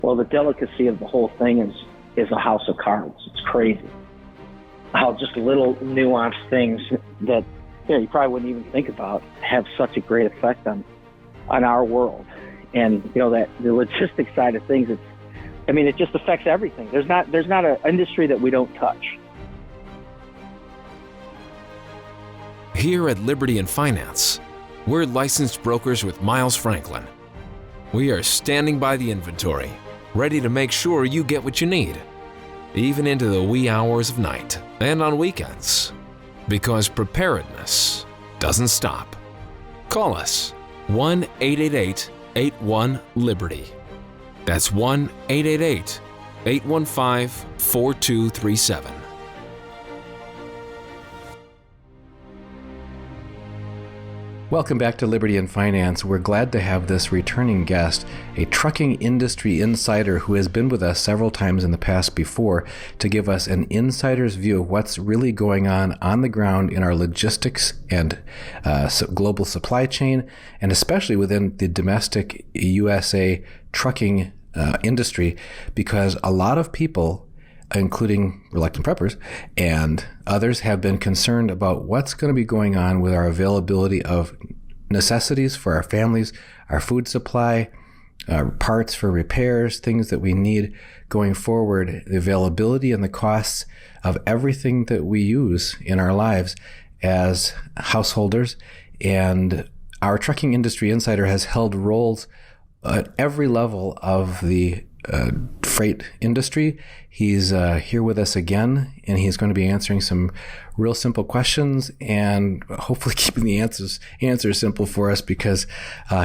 Well, the delicacy of the whole thing is a house of cards. It's crazy how just little nuanced things that you probably wouldn't even think about have such a great effect on our world. And that the logistics side of things, it just affects everything. There's not an industry that we don't touch. Here at Liberty and Finance, we're licensed brokers with Miles Franklin. We are standing by the inventory, ready to make sure you get what you need, even into the wee hours of night and on weekends, because preparedness doesn't stop. Call us 1-888-81-LIBERTY. That's 1-888-815-4237. Welcome back to Liberty and Finance. We're glad to have this returning guest, a trucking industry insider who has been with us several times in the past before, to give us an insider's view of what's really going on the ground in our logistics and global supply chain, and especially within the domestic USA trucking industry, because a lot of people, including reluctant preppers and others, have been concerned about what's going to be going on with our availability of necessities for our families, our food supply, parts for repairs, things that we need going forward, the availability and the costs of everything that we use in our lives as householders. And our trucking industry insider has held roles at every level of the freight industry. He's here with us again, and he's going to be answering some real simple questions and hopefully keeping the answers simple for us, because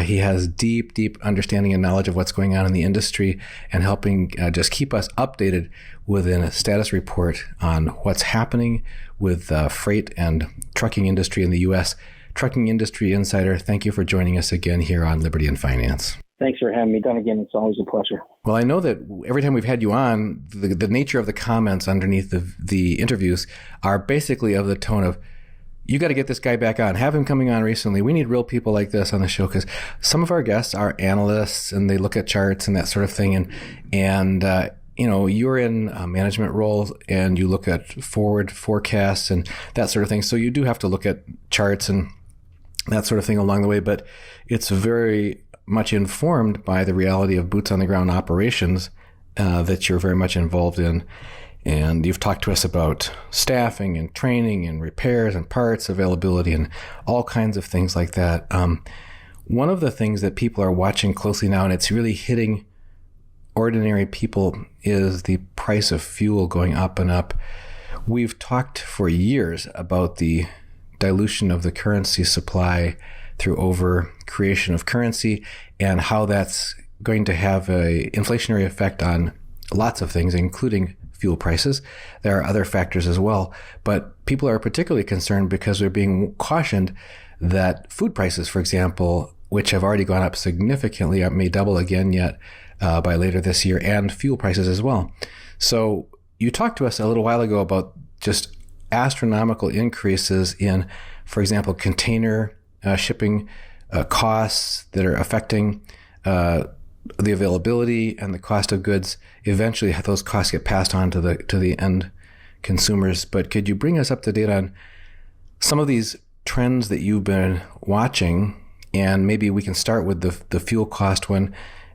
he has deep understanding and knowledge of what's going on in the industry and helping just keep us updated within a status report on what's happening with freight and trucking industry in the U.S. Trucking Industry Insider, thank you for joining us again here on Liberty and Finance. Thanks for having me done again. It's always a pleasure. Well, I know that every time we've had you on, the nature of the comments underneath the interviews are basically of the tone of, you got to get this guy back on. Have him coming on recently. We need real people like this on the show, because some of our guests are analysts and they look at charts and that sort of thing. And you're in management roles and you look at forward forecasts and that sort of thing. So you do have to look at charts and that sort of thing along the way. But it's very much informed by the reality of boots on the ground operations that you're very much involved in. And you've talked to us about staffing and training and repairs and parts availability and all kinds of things like that. One of the things that people are watching closely now, and it's really hitting ordinary people, is the price of fuel going up and up. We've talked for years about the dilution of the currency supply through over creation of currency, and how that's going to have a inflationary effect on lots of things, including fuel prices. There are other factors as well, but people are particularly concerned because they're being cautioned that food prices, for example, which have already gone up significantly, may double again yet by later this year, and fuel prices as well. So you talked to us a little while ago about just astronomical increases in, for example, container shipping costs that are affecting the availability and the cost of goods. Eventually, those costs get passed on to the end consumers. But could you bring us up to date on some of these trends that you've been watching? And maybe we can start with the fuel cost one.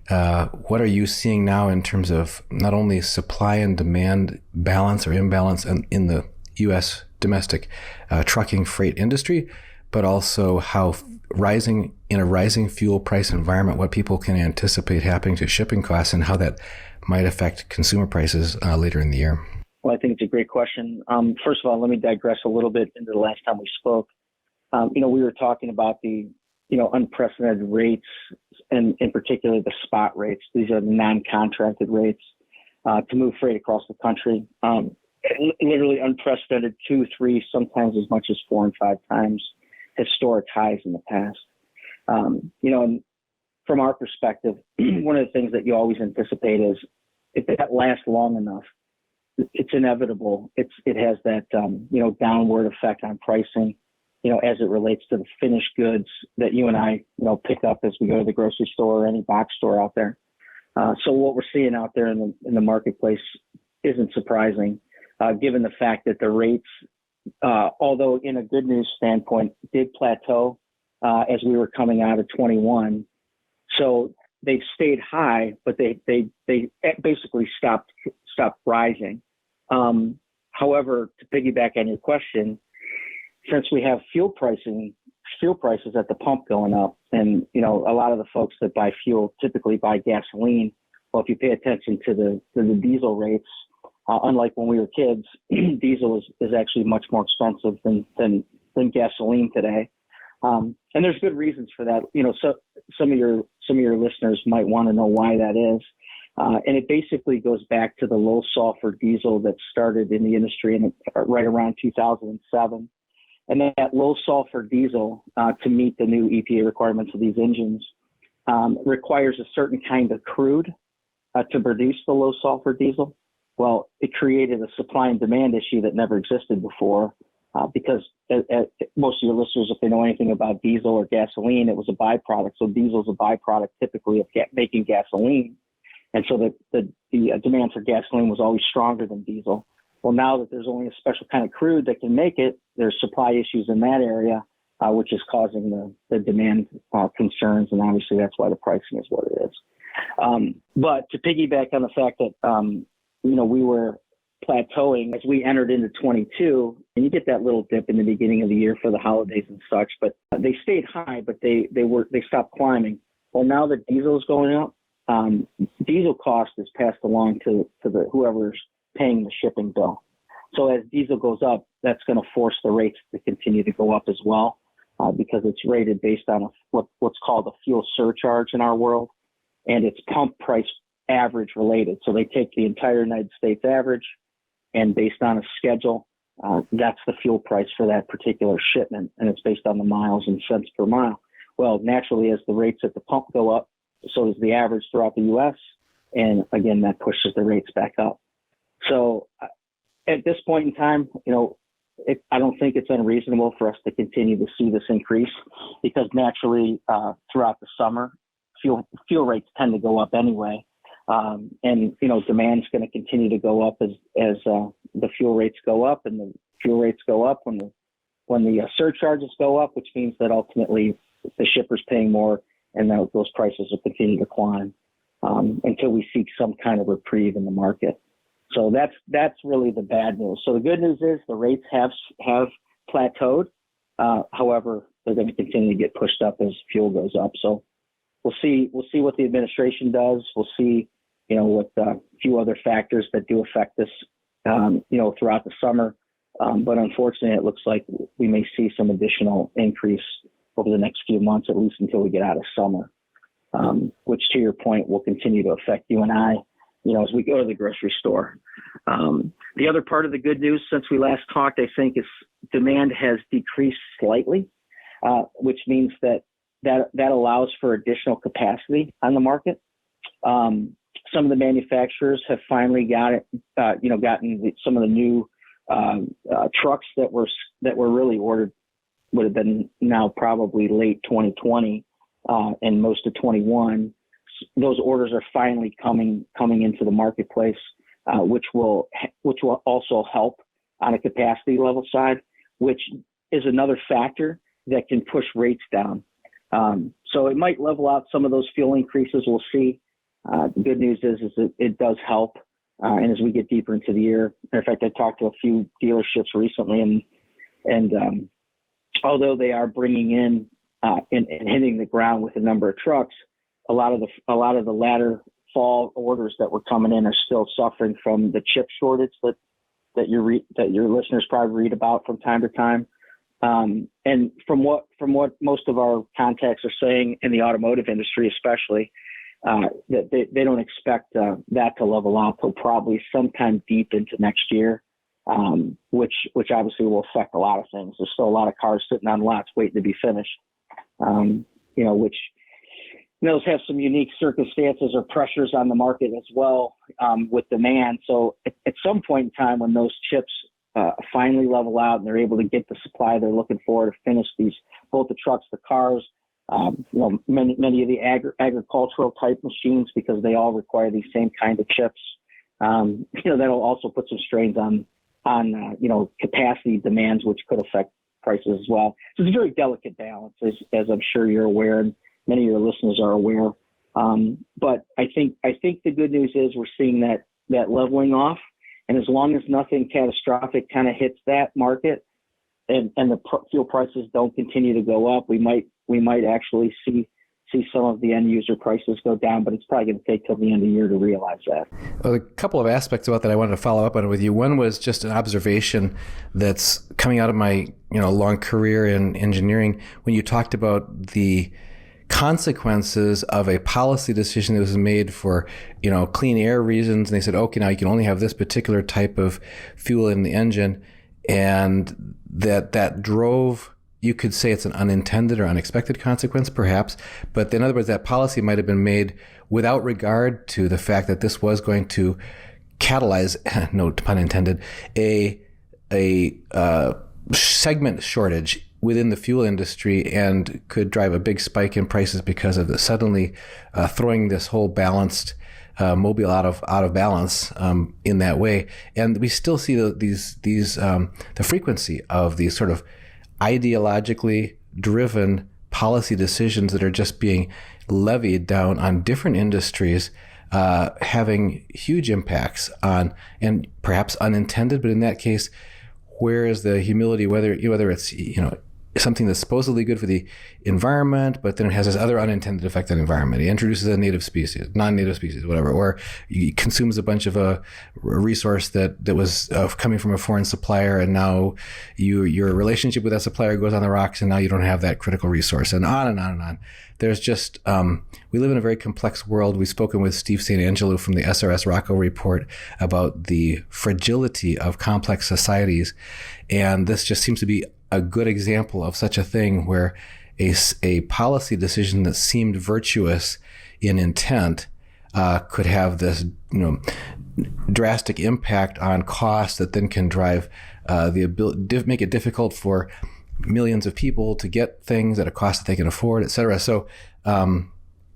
What are you seeing now in terms of not only supply and demand balance or imbalance in the U.S. domestic trucking freight industry, but also how in a rising fuel price environment, what people can anticipate happening to shipping costs and how that might affect consumer prices later in the year? Well, I think it's a great question. First of all, let me digress a little bit into the last time we spoke. We were talking about the, unprecedented rates, and in particular the spot rates. These are the non-contracted rates to move freight across the country. Literally unprecedented 2, 3, sometimes as much as 4 and 5 times historic highs in the past. And from our perspective, one of the things that you always anticipate is if that lasts long enough, it's inevitable. It has that, downward effect on pricing, as it relates to the finished goods that you and I, pick up as we go to the grocery store or any box store out there. So what we're seeing out there in the marketplace isn't surprising, given the fact that the rates, although in a good news standpoint, did plateau as we were coming out of 21. So they've stayed high, but they basically stopped rising. However, to piggyback on your question, since we have fuel prices at the pump going up, and a lot of the folks that buy fuel typically buy gasoline. Well, if you pay attention to the diesel rates, unlike when we were kids, diesel is actually much more expensive than gasoline today. And there's good reasons for that. So some of your listeners might want to know why that is. And it basically goes back to the low sulfur diesel that started in the industry right around 2007. And that low sulfur diesel, to meet the new EPA requirements of these engines, requires a certain kind of crude to produce the low sulfur diesel. Well, it created a supply and demand issue that never existed before, because most of your listeners, if they know anything about diesel or gasoline, it was a byproduct. So diesel is a byproduct typically of making gasoline. And so the demand for gasoline was always stronger than diesel. Well, now that there's only a special kind of crude that can make it, there's supply issues in that area, which is causing the demand concerns. And obviously that's why the pricing is what it is. But to piggyback on the fact that, we were plateauing as we entered into 22, and you get that little dip in the beginning of the year for the holidays and such, but they stayed high, but they stopped climbing. Well, now that diesel is going up, diesel cost is passed along to the whoever's paying the shipping bill. So as diesel goes up, that's going to force the rates to continue to go up as well, because it's rated based on what's called a fuel surcharge in our world, and it's pump price average related. So they take the entire United States average, and based on a schedule, that's the fuel price for that particular shipment, and it's based on the miles and cents per mile. Well, naturally, as the rates at the pump go up, so does the average throughout the U.S., and again, that pushes the rates back up. So at this point in time, I don't think it's unreasonable for us to continue to see this increase, because naturally throughout the summer, fuel rates tend to go up anyway. And demand's going to continue to go up as the fuel rates go up, and the fuel rates go up when the surcharges go up, which means that ultimately the shipper's paying more, and those prices will continue to climb until we seek some kind of reprieve in the market. So that's really the bad news. So the good news is the rates have plateaued. However, they're going to continue to get pushed up as fuel goes up. So we'll see what the administration does. We'll see, with a few other factors that do affect this, throughout the summer. But unfortunately, it looks like we may see some additional increase over the next few months, at least until we get out of summer, which, to your point, will continue to affect you and I, as we go to the grocery store. The other part of the good news since we last talked, I think, is demand has decreased slightly, which means that allows for additional capacity on the market. Some of the manufacturers have finally gotten some of the new trucks that were really ordered, would have been now probably late 2020 and most of 21. Those orders are finally coming into the marketplace, which will also help on a capacity level side, which is another factor that can push rates down. So it might level out some of those fuel increases. We'll see. The good news is that it does help. And as we get deeper into the year, in fact, I talked to a few dealerships recently, and although they are bringing in and hitting the ground with a number of trucks, a lot of the latter fall orders that were coming in are still suffering from the chip shortage that your listeners probably read about from time to time. And from what most of our contacts are saying in the automotive industry, especially, that they don't expect that to level out till probably sometime deep into next year, which obviously will affect a lot of things. There's still a lot of cars sitting on lots waiting to be finished, which those have some unique circumstances or pressures on the market as well, with demand. So at some point in time when those chips finally level out and they're able to get the supply they're looking for to finish both the trucks, the cars, Many of the agricultural type machines, because they all require these same kind of chips. That'll also put some strains on capacity demands, which could affect prices as well. So it's a very delicate balance, as I'm sure you're aware, and many of your listeners are aware. But I think the good news is we're seeing that leveling off, and as long as nothing catastrophic kind of hits that market, and the fuel prices don't continue to go up, we might actually see some of the end user prices go down, but it's probably going to take till the end of the year to realize that. Well, a couple of aspects about that I wanted to follow up on with you. One was just an observation that's coming out of my long career in engineering, when you talked about the consequences of a policy decision that was made for clean air reasons, and they said, okay, now you can only have this particular type of fuel in the engine, and that drove, you could say it's an unintended or unexpected consequence, perhaps. But in other words, that policy might have been made without regard to the fact that this was going to catalyze, no pun intended, a segment shortage within the fuel industry, and could drive a big spike in prices because of suddenly throwing this whole balanced mobile out of balance in that way. And we still see the frequency of these sort of ideologically driven policy decisions that are just being levied down on different industries, having huge impacts on, and perhaps unintended, but in that case, where is the humility, whether it's something that's supposedly good for the environment, but then it has this other unintended effect on the environment. It introduces a native species, non-native species, whatever, or it consumes a bunch of a resource that was coming from a foreign supplier, and now your relationship with that supplier goes on the rocks, and now you don't have that critical resource, and on and on and on. There's just, we live in a very complex world. We've spoken with Steve St. Angelo from the SRS Rocco report about the fragility of complex societies, and this just seems to be a good example of such a thing, where a policy decision that seemed virtuous in intent could have this drastic impact on cost that then can drive the ability, make it difficult for millions of people to get things at a cost that they can afford, et cetera. So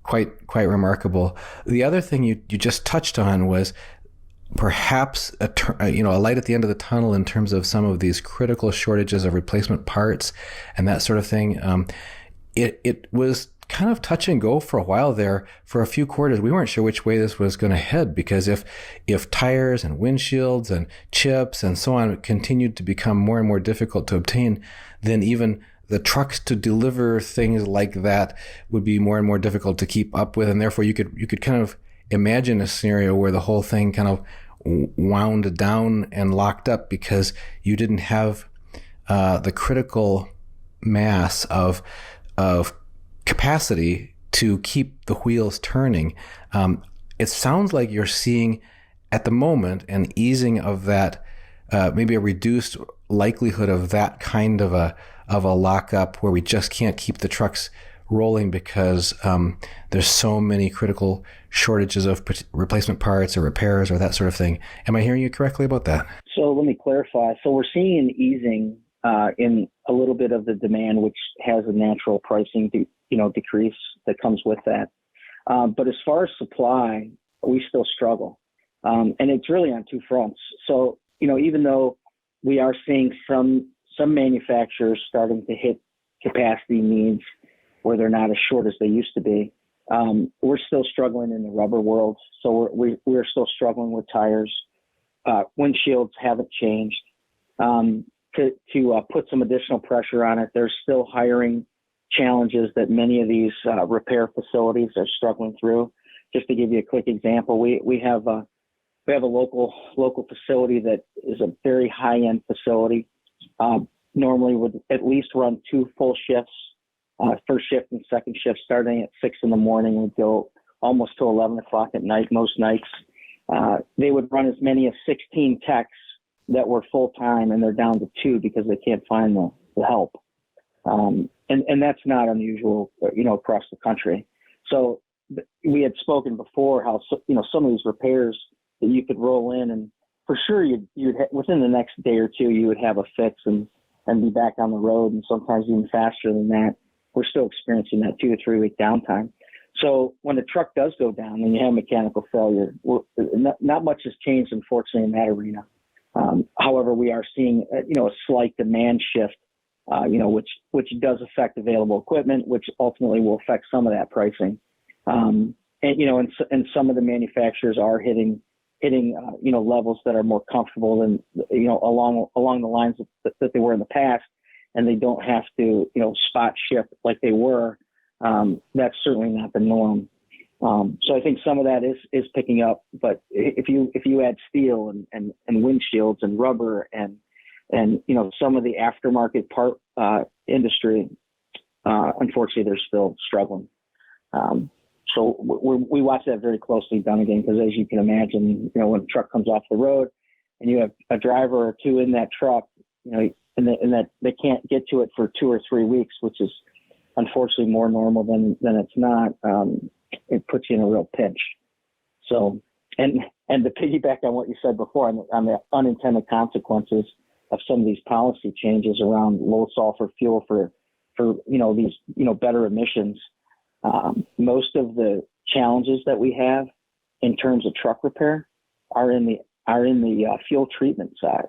quite remarkable. The other thing you just touched on was perhaps a light at the end of the tunnel in terms of some of these critical shortages of replacement parts and that sort of thing. It was kind of touch and go for a while there. For a few quarters, we weren't sure which way this was going to head, because if tires and windshields and chips and so on continued to become more and more difficult to obtain, then even the trucks to deliver things like that would be more and more difficult to keep up with, and therefore you could kind of imagine a scenario where the whole thing kind of wound down and locked up because you didn't have the critical mass of capacity to keep the wheels turning. It sounds like you're seeing at the moment an easing of that, maybe a reduced likelihood of that kind of a lockup where we just can't keep the trucks rolling because there's so many critical shortages of replacement parts or repairs or that sort of thing. Am I hearing you correctly about that? So let me clarify. So we're seeing an easing in a little bit of the demand, which has a natural pricing decrease that comes with that. But as far as supply, we still struggle. And it's really on two fronts. So, even though we are seeing some manufacturers starting to hit capacity needs where they're not as short as they used to be, we're still struggling in the rubber world. So we're still struggling with tires. Windshields haven't changed. To put some additional pressure on it, there's still hiring challenges that many of these repair facilities are struggling through. Just to give you a quick example, we have a local facility that is a very high-end facility. Normally would at least run 2 full shifts, first shift and second shift, starting at 6 in the morning and go almost to 11 o'clock at night most nights. They would run as many as 16 techs that were full-time, and they're down to 2 because they can't find the help. And that's not unusual, across the country. So we had spoken before how, some of these repairs that you could roll in, and for sure you'd within the next day or two, you would have a fix and be back on the road, and sometimes even faster than that. we're still experiencing that 2 to 3 week downtime. So when the truck does go down and you have mechanical failure, not much has changed, unfortunately, in that arena. However, we are seeing a slight demand shift, which does affect available equipment, which ultimately will affect some of that pricing. And some of the manufacturers are hitting levels that are more comfortable than along the lines that they were in the past, and they don't have to spot ship like they were. That's certainly not the norm. So I think some of that is picking up, but if you add steel and windshields and rubber and some of the aftermarket part industry, unfortunately, they're still struggling. So we watch that very closely, Dunnigan, because as you can imagine, when a truck comes off the road and you have a driver or two in that truck, and that they can't get to it for 2 or 3 weeks, which is unfortunately more normal than it's not. It puts you in a real pinch. So, and to piggyback on what you said before on the unintended consequences of some of these policy changes around low sulfur fuel for these better emissions. Most of the challenges that we have in terms of truck repair are in the fuel treatment side.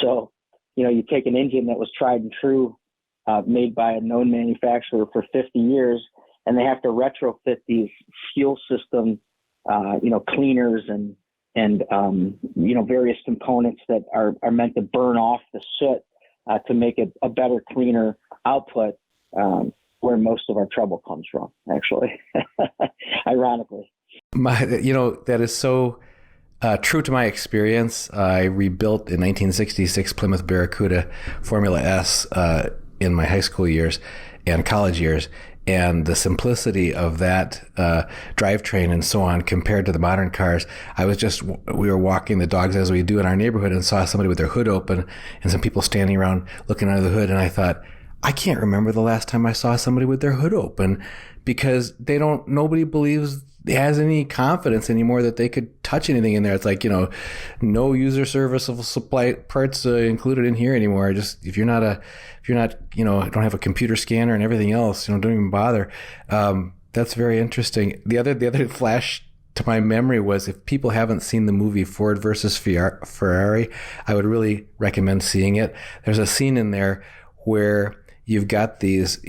So, you take an engine that was tried and true, made by a known manufacturer for 50 years, and they have to retrofit these fuel system, cleaners and various components that are meant to burn off the soot to make it a better, cleaner output. Where most of our trouble comes from, actually, ironically. That is so true to my experience. I rebuilt in 1966 Plymouth Barracuda Formula S in my high school years and college years. And the simplicity of that drivetrain and so on compared to the modern cars, we were walking the dogs as we do in our neighborhood and saw somebody with their hood open and some people standing around looking under the hood. And I thought, I can't remember the last time I saw somebody with their hood open, because nobody believes has any confidence anymore that they could touch anything in there. It's like, no user service of supply parts included in here anymore. Just if you're not don't have a computer scanner and everything else, don't even bother. That's very interesting. The other flash to my memory was, if people haven't seen the movie Ford versus Ferrari, I would really recommend seeing it. There's a scene in there where you've got these,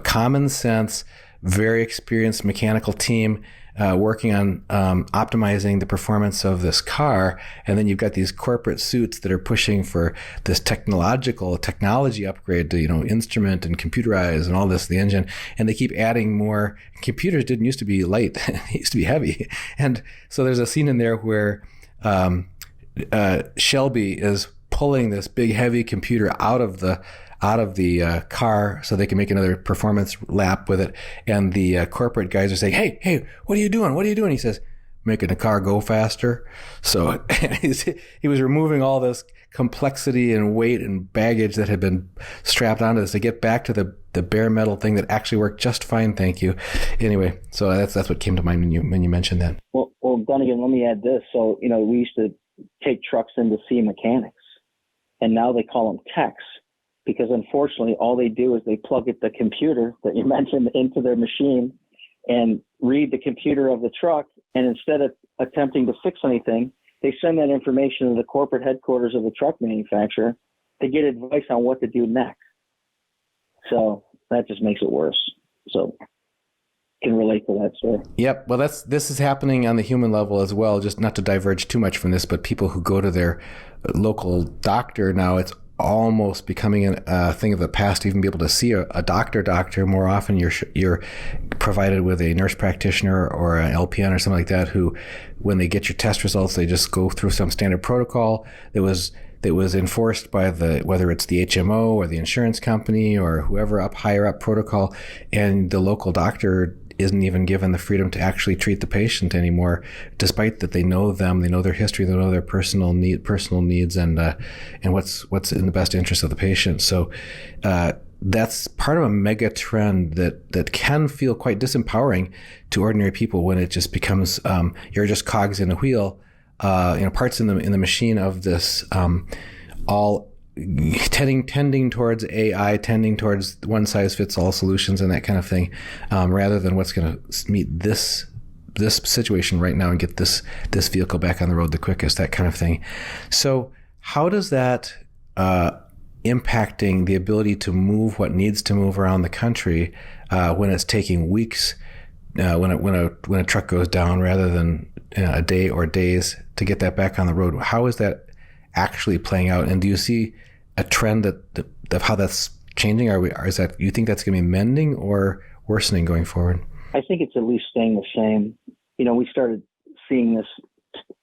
common sense, very experienced mechanical team working on optimizing the performance of this car. And then you've got these corporate suits that are pushing for this technology upgrade to, instrument and computerize and all this, the engine. And they keep adding more. Computers didn't used to be light. They used to be heavy. And so there's a scene in there where Shelby is pulling this big, heavy computer out of the car so they can make another performance lap with it. And the corporate guys are saying, hey, what are you doing? What are you doing? He says, making the car go faster. So he was removing all this complexity and weight and baggage that had been strapped onto this to get back to the bare metal thing that actually worked just fine. Thank you. Anyway, so that's what came to mind when you mentioned that. Well, Dunnigan, let me add this. So, we used to take trucks in to see mechanics, and now they call them techs. Because unfortunately, all they do is they plug the computer that you mentioned into their machine and read the computer of the truck. And instead of attempting to fix anything, they send that information to the corporate headquarters of the truck manufacturer to get advice on what to do next. So that just makes it worse. So can relate to that story. Yep. Well, this is happening on the human level as well. Just not to diverge too much from this, but people who go to their local doctor now, it's almost becoming a thing of the past to even be able to see a doctor. More often you're provided with a nurse practitioner or an LPN or something like that, who, when they get your test results, they just go through some standard protocol that was enforced by whether it's the HMO or the insurance company or whoever higher up protocol, and the local doctor isn't even given the freedom to actually treat the patient anymore, despite that they know them, they know their history, they know their personal needs and what's in the best interest of the patient. So that's part of a mega trend that can feel quite disempowering to ordinary people when it just becomes you're just cogs in a wheel, parts in the machine of this all tending towards AI, tending towards one size fits all solutions and that kind of thing, rather than what's going to meet this situation right now and get this vehicle back on the road the quickest, that kind of thing. So how does that impacting the ability to move what needs to move around the country when it's taking weeks, when a truck goes down rather than a day or days to get that back on the road? How is that actually playing out? And do you see a trend of how that's changing? You think that's going to be mending or worsening going forward? I think it's at least staying the same. We started seeing this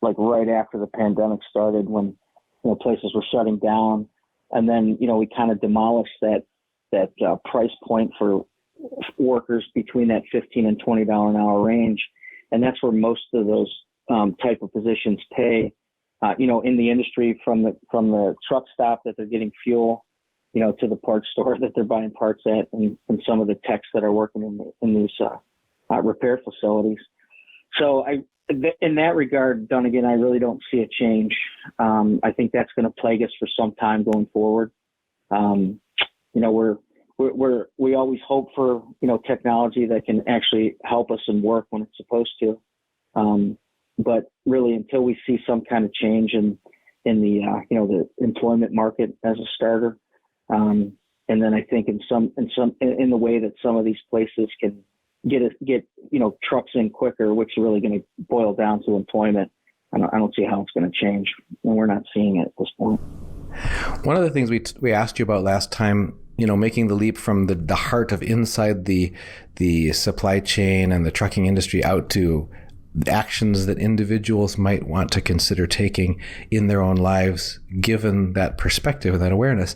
like right after the pandemic started, when places were shutting down, and then we kind of demolished that price point for workers between that $15 and $20 an hour range, and that's where most of those type of positions pay. In the industry, from the truck stop that they're getting fuel, to the parts store that they're buying parts at, and some of the techs that are working in these repair facilities. So in that regard, Dunnigan, I really don't see a change. I think that's going to plague us for some time going forward. We always hope for technology that can actually help us and work when it's supposed to. But really, until we see some kind of change in the employment market as a starter, and then I think in the way that some of these places can get trucks in quicker, which is really going to boil down to employment, I don't see how it's going to change, and we're not seeing it at this point. One of the things we asked you about last time, making the leap from the heart of inside the supply chain and the trucking industry out to actions that individuals might want to consider taking in their own lives, given that perspective and that awareness,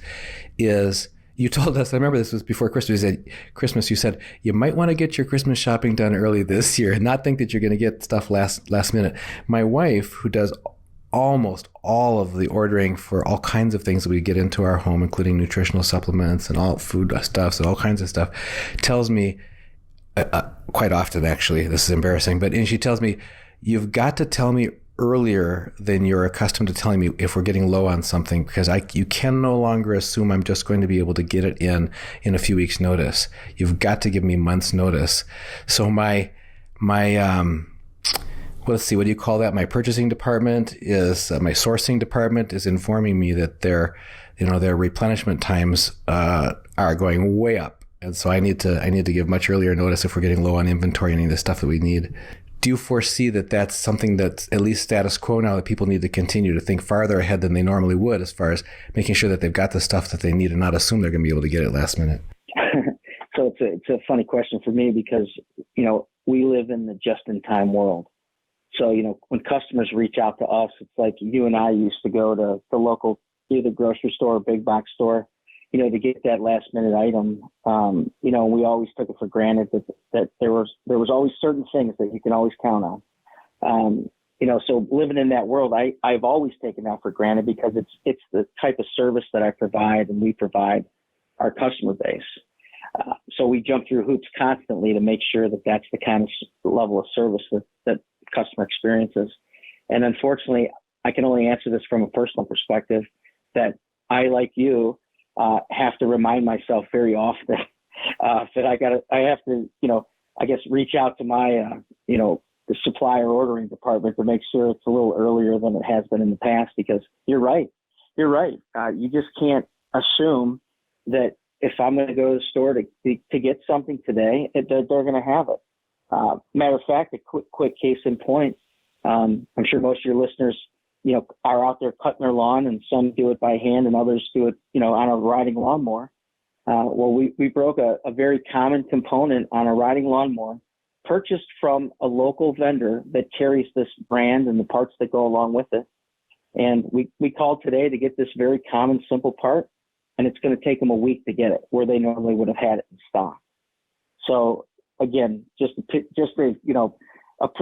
is you told us, I remember this was before Christmas, you said you might want to get your Christmas shopping done early this year and not think that you're going to get stuff last minute. My wife, who does almost all of the ordering for all kinds of things that we get into our home, including nutritional supplements and all food stuffs and all kinds of stuff, tells me, quite often, actually, this is embarrassing, and she tells me, you've got to tell me earlier than you're accustomed to telling me if we're getting low on something, because you can no longer assume I'm just going to be able to get it in a few weeks' notice. You've got to give me months' notice. So my let's see, what do you call that? My purchasing department my sourcing department is informing me that their replenishment times are going way up. And so I need to give much earlier notice if we're getting low on inventory, any of the stuff that we need. Do you foresee that that's something that's at least status quo now, that people need to continue to think farther ahead than they normally would, as far as making sure that they've got the stuff that they need and not assume they're going to be able to get it last minute? So it's a funny question for me, because, we live in the just-in-time world. So, when customers reach out to us, it's like you and I used to go to the local, either grocery store or big box store, to get that last minute item. We always took it for granted that there was always certain things that you can always count on. So living in that world, I've always taken that for granted, because it's the type of service that I provide and we provide our customer base. So we jump through hoops constantly to make sure that that's the kind of level of service that customer experiences. And unfortunately, I can only answer this from a personal perspective, that I, like you, have to remind myself very often that I have to, I guess, reach out to my, the supplier ordering department to make sure it's a little earlier than it has been in the past, because you're right. You just can't assume that if I'm going to go to the store to get something today, that they're going to have it. Matter of fact, a quick case in point, I'm sure most of your listeners, are out there cutting their lawn, and some do it by hand and others do it, on a riding lawnmower. Well, we broke a very common component on a riding lawnmower, purchased from a local vendor that carries this brand and the parts that go along with it. And we called today to get this very common, simple part, and it's going to take them a week to get it, where they normally would have had it in stock. So again,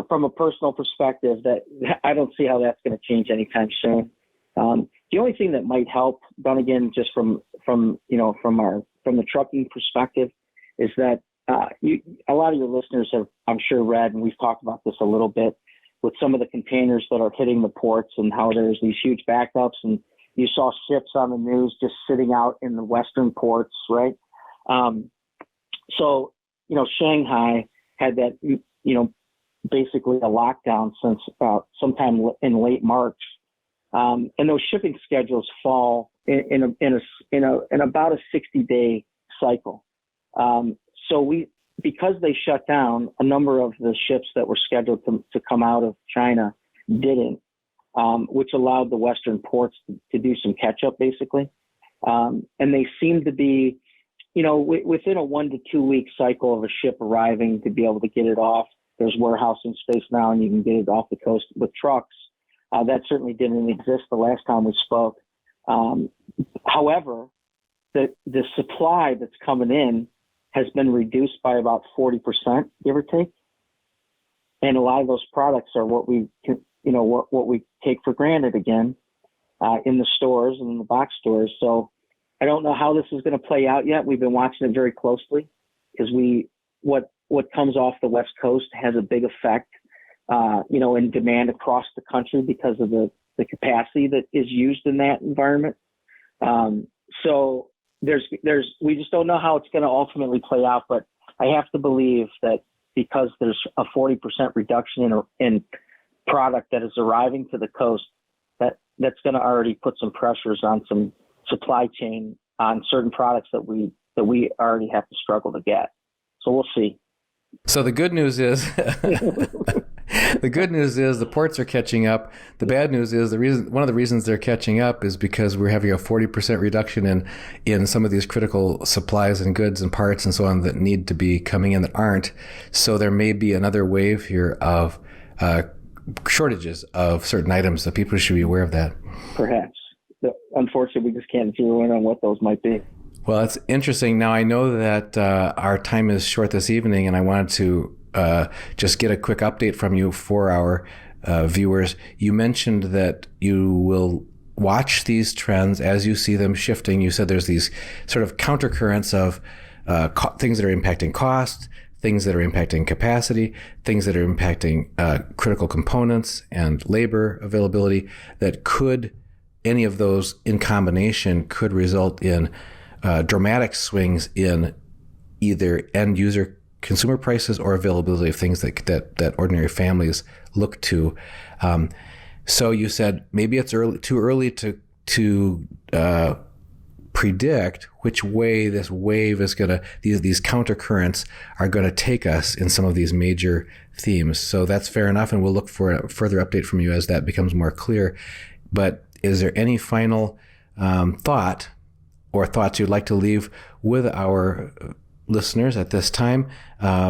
from a personal perspective, that I don't see how that's going to change anytime soon. The only thing that might help, Dunnigan, just from the trucking perspective, is that a lot of your listeners have, I'm sure, read, and we've talked about this a little bit, with some of the containers that are hitting the ports and how there's these huge backups, and You saw ships on the news just sitting out in the Western ports, right? So, Shanghai had that, basically a lockdown since sometime in late March. And those shipping schedules fall in about a 60-day cycle. So because they shut down, a number of the ships that were scheduled to come out of China didn't, which allowed the Western ports to do some catch up, basically. And they seem to be, within a 1 to 2 week cycle of a ship arriving to be able to get it off. There's warehousing space now, and you can get it off the coast with trucks. That certainly didn't exist the last time we spoke. However, the supply that's coming in has been reduced by about 40%, give or take. And a lot of those products are what we take for granted again in the stores and in the box stores. So I don't know how this is going to play out yet. We've been watching it very closely because what comes off the West Coast has a big effect, in demand across the country because of the capacity that is used in that environment. So we just don't know how it's going to ultimately play out, but I have to believe that because there's a 40% reduction in product that is arriving to the coast, that's going to already put some pressures on some supply chain on certain products that we already have to struggle to get. So we'll see. So the good news is the ports are catching up. The bad news is one of the reasons they're catching up is because we're having a 40% reduction in some of these critical supplies and goods and parts and so on that need to be coming in that aren't. So there may be another wave here of shortages of certain items that people should be aware of that. Perhaps. Unfortunately, we just can't zero in on what those might be. Well, it's interesting. Now, I know that our time is short this evening, and I wanted to just get a quick update from you for our viewers. You mentioned that you will watch these trends as you see them shifting. You said there's these sort of countercurrents of things that are impacting cost, things that are impacting capacity, things that are impacting critical components and labor availability, that any of those in combination could result in dramatic swings in either end user consumer prices or availability of things that ordinary families look to. So you said maybe it's too early to predict which way this wave is these countercurrents are going to take us in some of these major themes. So that's fair enough, and we'll look for a further update from you as that becomes more clear. But is there any final thoughts you'd like to leave with our listeners at this time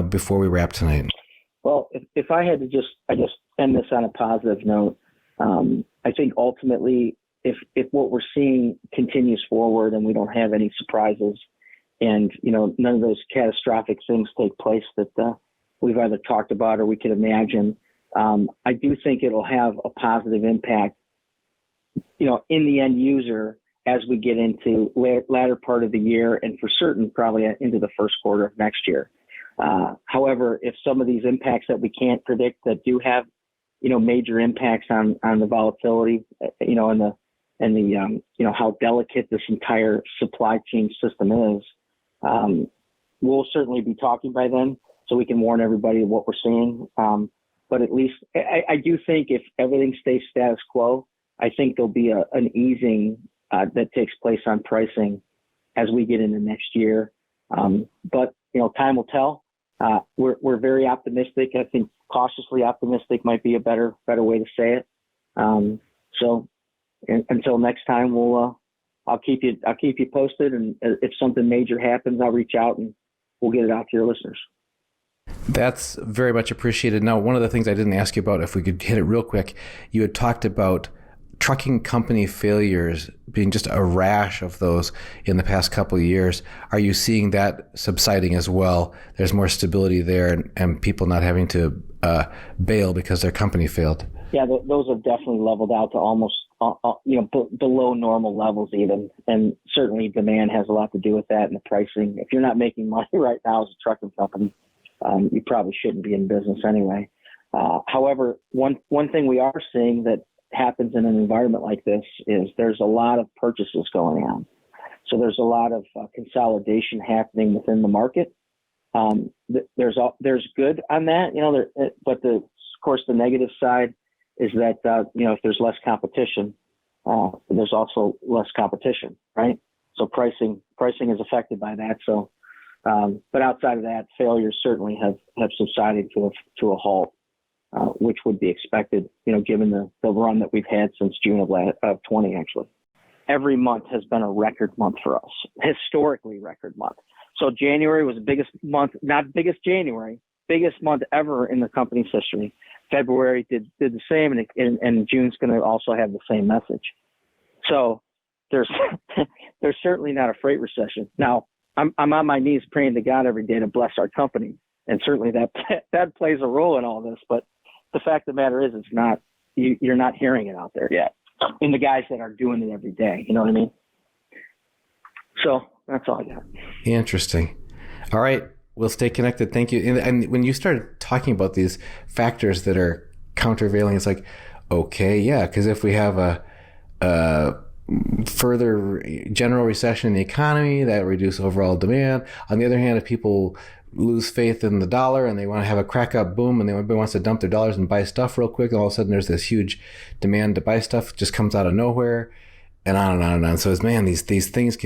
before we wrap tonight? Well, if I had to just end this on a positive note, I think ultimately if what we're seeing continues forward and we don't have any surprises and, none of those catastrophic things take place that we've either talked about or we could imagine, I do think it'll have a positive impact, in the end user as we get into latter part of the year and for certain probably into the first quarter of next year. However, if some of these impacts that we can't predict that do have, major impacts on the volatility, and the how delicate this entire supply chain system is, we'll certainly be talking by then so we can warn everybody of what we're seeing. But at least I do think if everything stays status quo, I think there'll be an easing that takes place on pricing as we get into next year. But time will tell. We're very optimistic. I think cautiously optimistic might be a better way to say it. So until next time, I'll keep you posted. And if something major happens, I'll reach out and we'll get it out to your listeners. That's very much appreciated. Now, one of the things I didn't ask you about, if we could hit it real quick, you had talked about trucking company failures being just a rash of those in the past couple of years. Are you seeing that subsiding as well? There's more stability there and people not having to bail because their company failed. Yeah, those have definitely leveled out to almost below normal levels even. And certainly demand has a lot to do with that and the pricing. If you're not making money right now as a trucking company, you probably shouldn't be in business anyway. However, one thing we are seeing that happens in an environment like this is there's a lot of purchases going on. So there's a lot of consolidation happening within the market. There's good on that, but of course the negative side is that if there's less competition, there's also less competition, right? So pricing is affected by that. So, but outside of that, failures certainly have subsided to a halt, which would be expected, given the run that we've had since June of 20, actually. Every month has been a record month for us, historically record month. So January was the biggest month, not biggest January, biggest month ever in the company's history. February did the same, and June's going to also have the same message. So there's certainly not a freight recession. Now, I'm on my knees praying to God every day to bless our company, and certainly that plays a role in all this. But the fact of the matter is, it's not. You're not hearing it out there yet. In the guys that are doing it every day, you know what I mean? So that's all I got. Interesting. All right. We'll stay connected. Thank you. And when you started talking about these factors that are countervailing, it's like, okay, yeah, because if we have a further general recession in the economy, that reduce overall demand. On the other hand, if people lose faith in the dollar and they want to have a crack up boom and everybody wants to dump their dollars and buy stuff real quick, and all of a sudden there's this huge demand to buy stuff, just comes out of nowhere, and on and on and on. So these things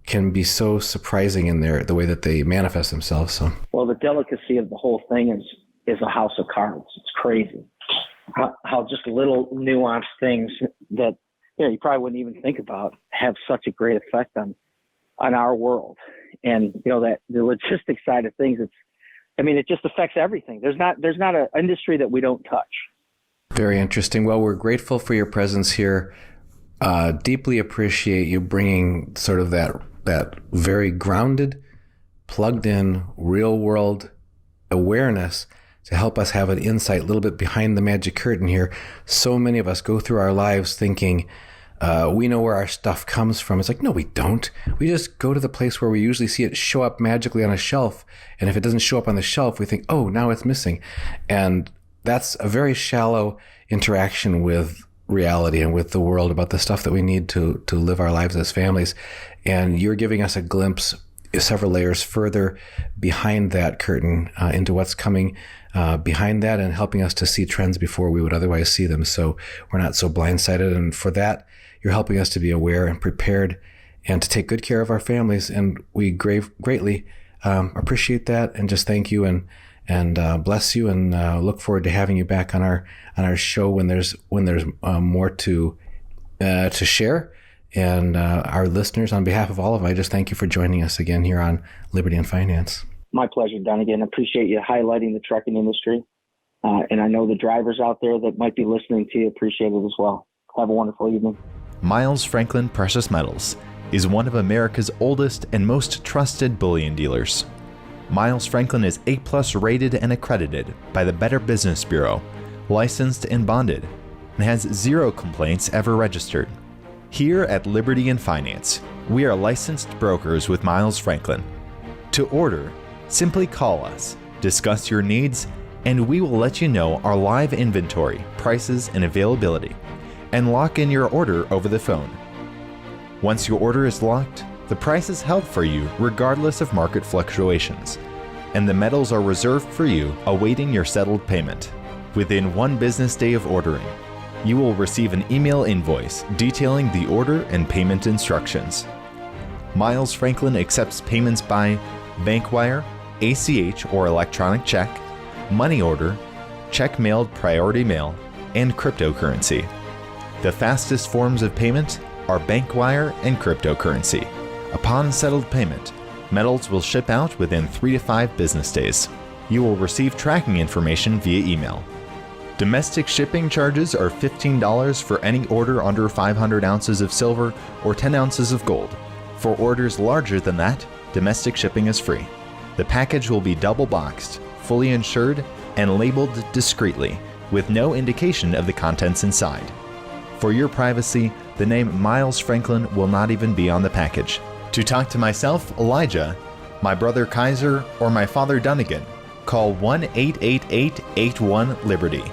can be so surprising in the way that they manifest themselves. So, well, the delicacy of the whole thing is a house of cards. It's crazy how just little nuanced things that you probably wouldn't even think about have such a great effect on our world. And that the logistics side of things, it just affects everything. There's not an industry that we don't touch. Very interesting. Well, we're grateful for your presence here. Deeply appreciate you bringing sort of that very grounded, plugged in, real world awareness to help us have an insight a little bit behind the magic curtain here. So many of us go through our lives thinking we know where our stuff comes from. It's like, no, we don't. We just go to the place where we usually see it show up magically on a shelf. And if it doesn't show up on the shelf, we think, oh, now it's missing. And that's a very shallow interaction with reality and with the world about the stuff that we need to live our lives as families. And you're giving us a glimpse several layers further behind that curtain into what's coming behind that, and helping us to see trends before we would otherwise see them. So we're not so blindsided. And for that, you're helping us to be aware and prepared and to take good care of our families. And we greatly appreciate that, and just thank you and bless you, and look forward to having you back on our show when there's more to share. And our listeners, on behalf of all of them, I just thank you for joining us again here on Liberty and Finance. My pleasure, Don. Again, appreciate you highlighting the trucking industry. And I know the drivers out there that might be listening to you appreciate it as well. Have a wonderful evening. Miles Franklin Precious Metals is one of America's oldest and most trusted bullion dealers. Miles Franklin is A+ rated and accredited by the Better Business Bureau, licensed and bonded, and has 0 complaints ever registered. Here at Liberty and Finance, we are licensed brokers with Miles Franklin. To order, simply call us, discuss your needs, and we will let you know our live inventory, prices, and availability, and lock in your order over the phone. Once your order is locked, the price is held for you regardless of market fluctuations, and the metals are reserved for you awaiting your settled payment. Within 1 business day of ordering, you will receive an email invoice detailing the order and payment instructions. Miles Franklin accepts payments by bank wire, ACH or electronic check, money order, check mailed priority mail, and cryptocurrency. The fastest forms of payment are bank wire and cryptocurrency. Upon settled payment, metals will ship out within 3 to 5 business days. You will receive tracking information via email. Domestic shipping charges are $15 for any order under 500 ounces of silver or 10 ounces of gold. For orders larger than that, domestic shipping is free. The package will be double boxed, fully insured, and labeled discreetly, with no indication of the contents inside. For your privacy, the name Miles Franklin will not even be on the package. To talk to myself, Elijah, my brother Kaiser, or my father Dunnigan, call 1-888-81-LIBERTY.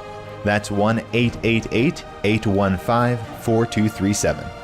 That's 1-888-815-4237.